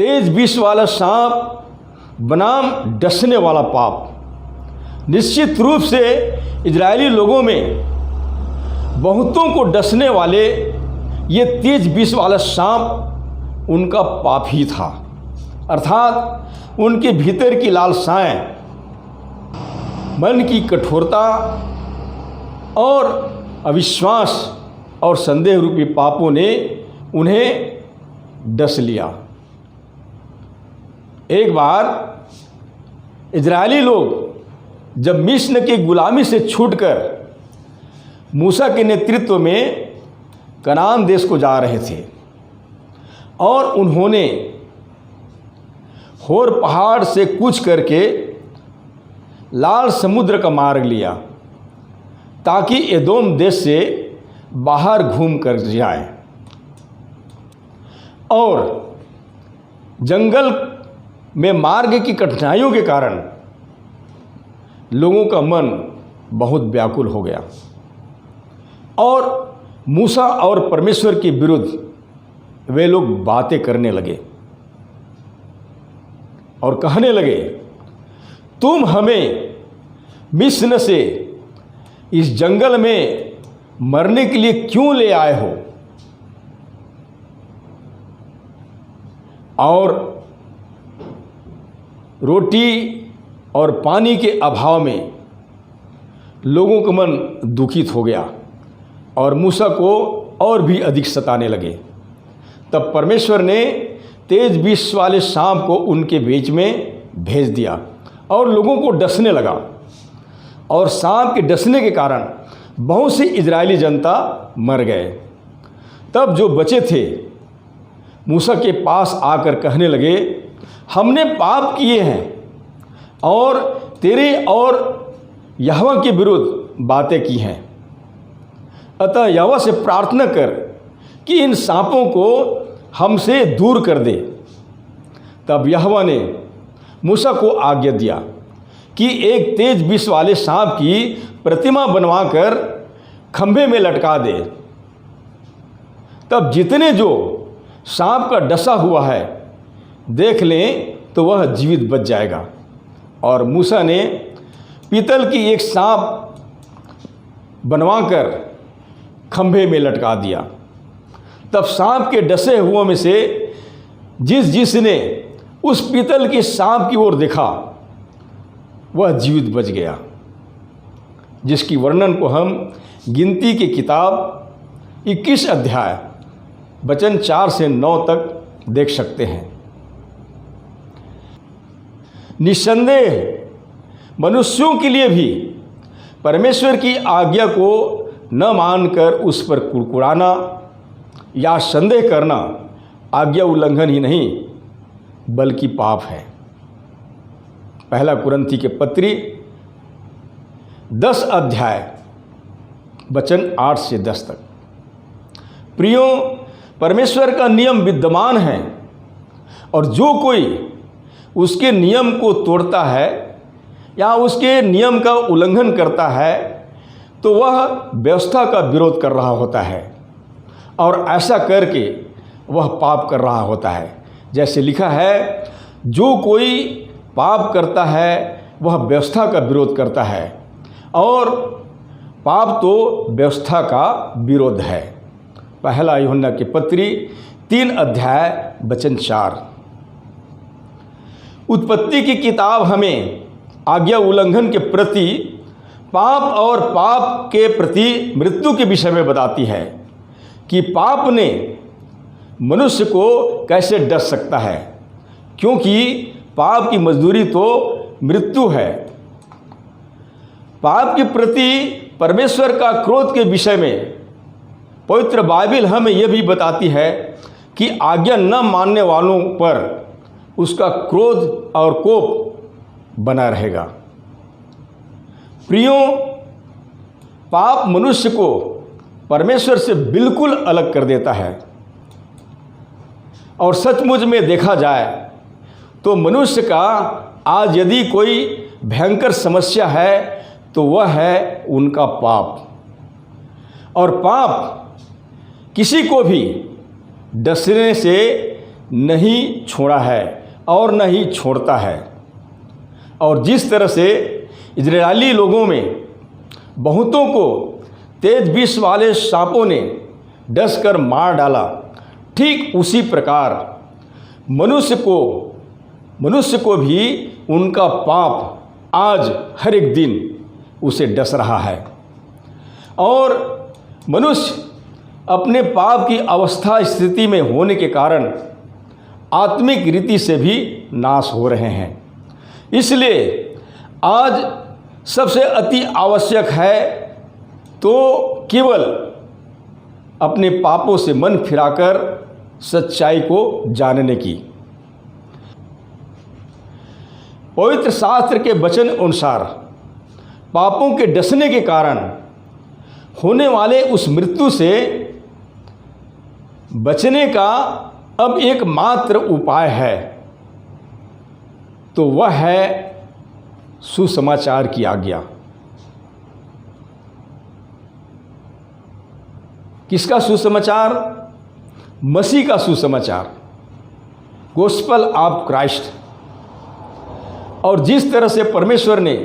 तेज विष वाला सांप बनाम डसने वाला पाप। निश्चित रूप से इजरायली लोगों में बहुतों को डसने वाले ये तेज विष वाला सांप उनका पाप ही था, अर्थात उनके भीतर की लालसाएं, मन की कठोरता और अविश्वास और संदेह रूपी पापों ने उन्हें डस लिया। एक बार इजरायली लोग जब मिस्र की गुलामी से छूटकर मूसा के नेतृत्व में कनान देश को जा रहे थे और उन्होंने होर पहाड़ से कूच करके लाल समुद्र का मार्ग लिया ताकि एदोम देश से बाहर घूम कर जाए, और जंगल में मार्ग की कठिनाइयों के कारण लोगों का मन बहुत व्याकुल हो गया और मूसा और परमेश्वर के विरुद्ध वे लोग बातें करने लगे और कहने लगे, तुम हमें मिस्र से इस जंगल में मरने के लिए क्यों ले आए हो? और रोटी और पानी के अभाव में लोगों का मन दुखित हो गया और मूसा को और भी अधिक सताने लगे। तब परमेश्वर ने तेज विष वाले सांप को उनके बीच में भेज दिया और लोगों को डसने लगा, और सांप के डसने के कारण बहुत सी इजरायली जनता मर गए। तब जो बचे थे मूसा के पास आकर कहने लगे, हमने पाप किए हैं और तेरे और यहोवा के विरुद्ध बातें की हैं, अतः यहोवा से प्रार्थना कर कि इन सांपों को हमसे दूर कर दे। तब यहोवा ने मूसा को आज्ञा दिया कि एक तेज विष वाले सांप की प्रतिमा बनवाकर खंभे में लटका दे। तब जितने जो सांप का डसा हुआ है देख लें तो वह जीवित बच जाएगा। और मूसा ने पीतल की एक सांप बनवाकर खंभे में लटका दिया। तब सांप के डसे हुओं में से जिसने उस पीतल के सांप की ओर देखा वह जीवित बच गया, जिसकी वर्णन को हम गिनती की किताब 21 अध्याय वचन 4 से 9 तक देख सकते हैं। निस्संदेह मनुष्यों के लिए भी परमेश्वर की आज्ञा को न मानकर उस पर कुड़कुड़ाना या संदेह करना आज्ञा उल्लंघन ही नहीं बल्कि पाप है। पहला कुरिन्थी के पत्री 10 अध्याय वचन 8 से 10 तक। प्रियो, परमेश्वर का नियम विद्यमान है और जो कोई उसके नियम को तोड़ता है या उसके नियम का उल्लंघन करता है तो वह व्यवस्था का विरोध कर रहा होता है और ऐसा करके वह पाप कर रहा होता है। जैसे लिखा है, जो कोई पाप करता है वह व्यवस्था का विरोध करता है और पाप तो व्यवस्था का विरोध है। पहला यूहन्ना की पत्री 3 अध्याय वचन 4। उत्पत्ति की किताब हमें आज्ञा उल्लंघन के प्रति पाप और पाप के प्रति मृत्यु के विषय में बताती है कि पाप ने मनुष्य को कैसे डस सकता है, क्योंकि पाप की मजदूरी तो मृत्यु है। पाप के प्रति परमेश्वर का क्रोध के विषय में पवित्र बाइबल हमें यह भी बताती है कि आज्ञा न मानने वालों पर उसका क्रोध और कोप बना रहेगा। प्रियो, पाप मनुष्य को परमेश्वर से बिल्कुल अलग कर देता है और सचमुच में देखा जाए तो मनुष्य का आज यदि कोई भयंकर समस्या है तो वह है उनका पाप। और पाप किसी को भी डसने से नहीं छोड़ा है और न ही छोड़ता है। और जिस तरह से इजरायली लोगों में बहुतों को तेज विष वाले सांपों ने डसकर मार डाला, ठीक उसी प्रकार मनुष्य को भी उनका पाप आज हर एक दिन उसे डस रहा है। और मनुष्य अपने पाप की अवस्था स्थिति में होने के कारण आत्मिक रीति से भी नाश हो रहे हैं। इसलिए आज सबसे अति आवश्यक है तो केवल अपने पापों से मन फिराकर सच्चाई को जानने की। पवित्र शास्त्र के वचन अनुसार पापों के डसने के कारण होने वाले उस मृत्यु से बचने का अब एकमात्र उपाय है, तो वह है सुसमाचार की आज्ञा। किसका सुसमाचार? मसीह का सुसमाचार, गॉस्पेल ऑफ क्राइस्ट। और जिस तरह से परमेश्वर ने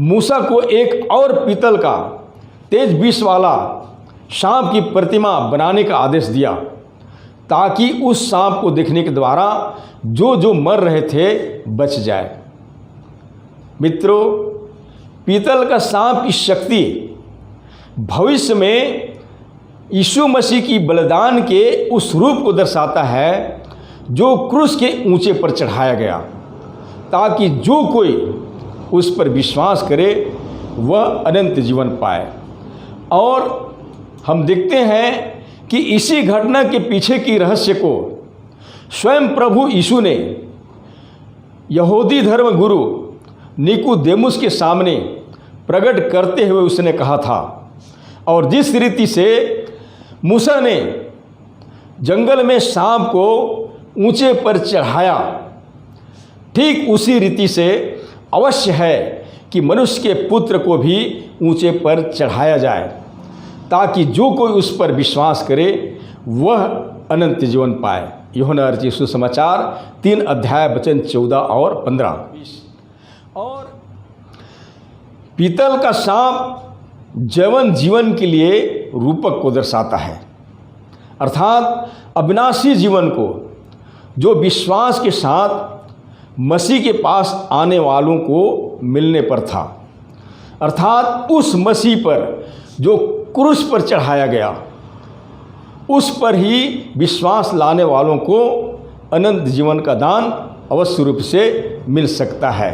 मूसा को एक और पीतल का तेज विष वाला सांप की प्रतिमा बनाने का आदेश दिया, ताकि उस सांप को देखने के द्वारा जो मर रहे थे बच जाए। मित्रों, पीतल का सांप की शक्ति भविष्य में यीशु मसीह की बलिदान के उस रूप को दर्शाता है जो क्रूस के ऊंचे पर चढ़ाया गया, ताकि जो कोई उस पर विश्वास करे वह अनंत जीवन पाए। और हम देखते हैं कि इसी घटना के पीछे की रहस्य को स्वयं प्रभु यीशु ने यहूदी धर्म गुरु निकोदेमुस के सामने प्रकट करते हुए उसने कहा था। और जिस रीति से मूसा ने जंगल में सांप को ऊंचे पर चढ़ाया, ठीक उसी रीति से अवश्य है कि मनुष्य के पुत्र को भी ऊंचे पर चढ़ाया जाए, ताकि जो कोई उस पर विश्वास करे वह अनंत जीवन पाए। यूहन्ना रचित सुसमाचार 3 अध्याय वचन 14 और 15। और पीतल का सांप जीवन के लिए रूपक को दर्शाता है, अर्थात अविनाशी जीवन को, जो विश्वास के साथ मसीह के पास आने वालों को मिलने पर था। अर्थात उस मसीह पर जो क्रूस पर चढ़ाया गया, उस पर ही विश्वास लाने वालों को अनंत जीवन का दान अवश्य रूप से मिल सकता है।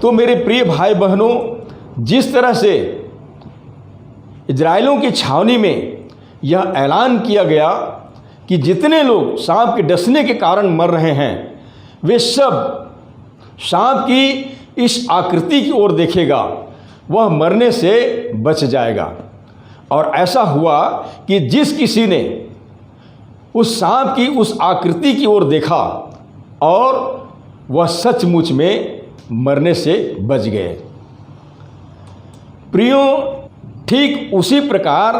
तो मेरे प्रिय भाई बहनों, जिस तरह से इजराइलों की छावनी में यह ऐलान किया गया कि जितने लोग सांप के डसने के कारण मर रहे हैं, वे सब सांप की इस आकृति की ओर देखेगा, वह मरने से बच जाएगा। और ऐसा हुआ कि जिस किसी ने उस सांप की उस आकृति की ओर देखा और वह सचमुच में मरने से बच गए। प्रियो, ठीक उसी प्रकार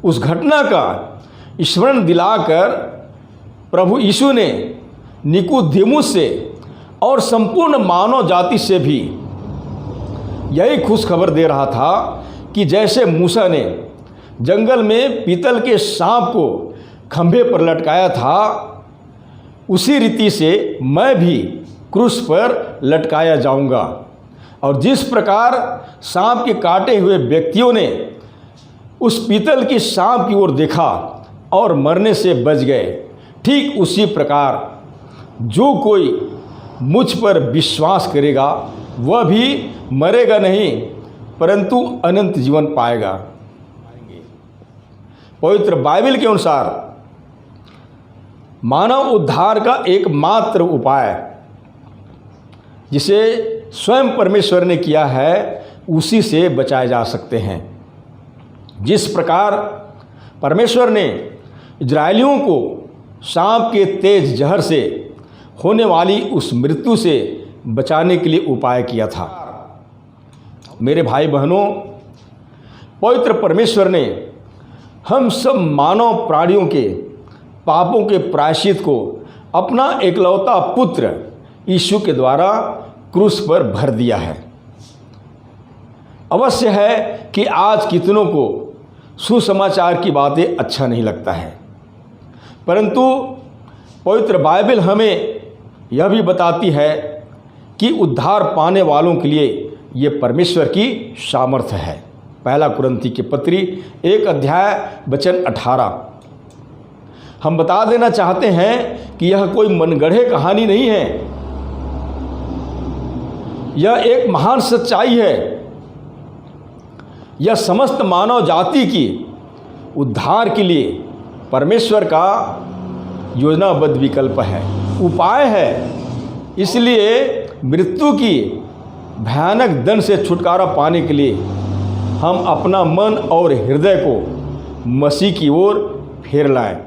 उस घटना का स्मरण दिलाकर प्रभु यीशु ने निकोदेमुस से और संपूर्ण मानव जाति से भी यही खुशखबर दे रहा था कि जैसे मूसा ने जंगल में पीतल के सांप को खंभे पर लटकाया था, उसी रीति से मैं भी क्रूस पर लटकाया जाऊंगा। और जिस प्रकार सांप के काटे हुए व्यक्तियों ने उस पीतल की सांप की ओर देखा और मरने से बच गए, ठीक उसी प्रकार जो कोई मुझ पर विश्वास करेगा वह भी मरेगा नहीं, परंतु अनंत जीवन पाएगा। पवित्र बाइबल के अनुसार मानव उद्धार का एकमात्र उपाय जिसे स्वयं परमेश्वर ने किया है, उसी से बचाए जा सकते हैं। जिस प्रकार परमेश्वर ने इजरायलियों को सांप के तेज जहर से होने वाली उस मृत्यु से बचाने के लिए उपाय किया था। मेरे भाई बहनों, पवित्र परमेश्वर ने हम सब मानव प्राणियों के पापों के प्रायश्चित को अपना एकलौता पुत्र यीशु के द्वारा क्रूस पर भर दिया है। अवश्य है कि आज कितनों को सुसमाचार की बातें अच्छा नहीं लगता है, परंतु पवित्र बाइबल हमें यह भी बताती है कि उद्धार पाने वालों के लिए ये परमेश्वर की सामर्थ्य है। पहला कुरिन्थी की पत्री 1 अध्याय वचन 18। हम बता देना चाहते हैं कि यह कोई मनगढ़े कहानी नहीं है, यह एक महान सच्चाई है। यह समस्त मानव जाति की उद्धार के लिए परमेश्वर का योजनाबद्ध विकल्प है, उपाय है। इसलिए मृत्यु की भयानक दंड से छुटकारा पाने के लिए हम अपना मन और हृदय को मसीह की ओर फेर लाएं।